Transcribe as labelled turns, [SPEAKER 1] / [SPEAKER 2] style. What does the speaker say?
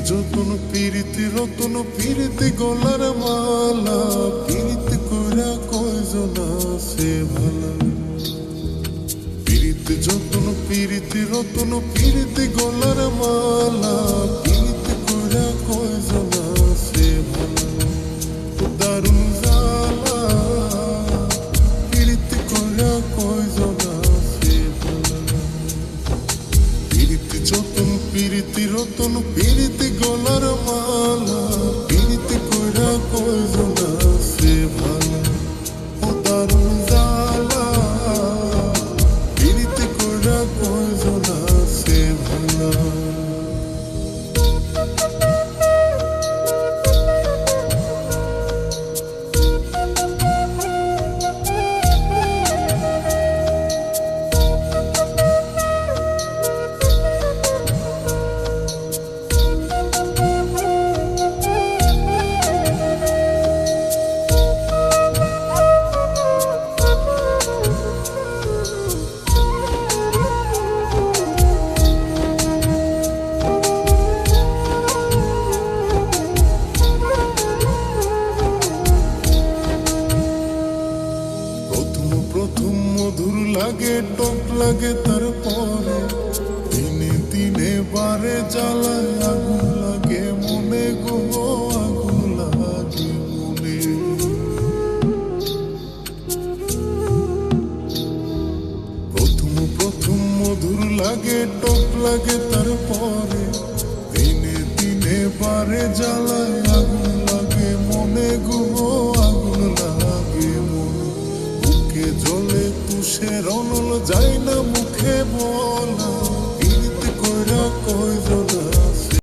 [SPEAKER 1] যতন পীড়িতি রতন পীড়িতি গলার মালা পীড়িতি কইরা কয়জন আছে ভালা পীড়িতি যতন পীড়িতি রতন পীড়িতি গলার মালা পীড়িতি কইরা কয়জন আছে ভালা দারুণ জালা পীড়িতি কইরা কয়জন আছে ভালা পীড়িতি যতন পীড়িতি রতন পীড়িতি গলার মালা পীড়িতি কইরা কয়জন আছে ভালা ও দারুণ জালা পীড়িতি কইরা কয়জন আছে ভালা প্রথম মধুর লাগে টক লাগে তারপরে দিনে দিনে বারে জ্বালায় আগুন লাগে মনে গো আগুন লাগে মনে প্রথম মধুর লাগে টক লাগে তারপরে দিনে দিনে বারে জ্বালায় আগুন লাগে মনে গো আগুন লাগে মনে বুকে জলে তুষের অনল যায় না মুখে বলা পীড়িতি কইরা কয়জন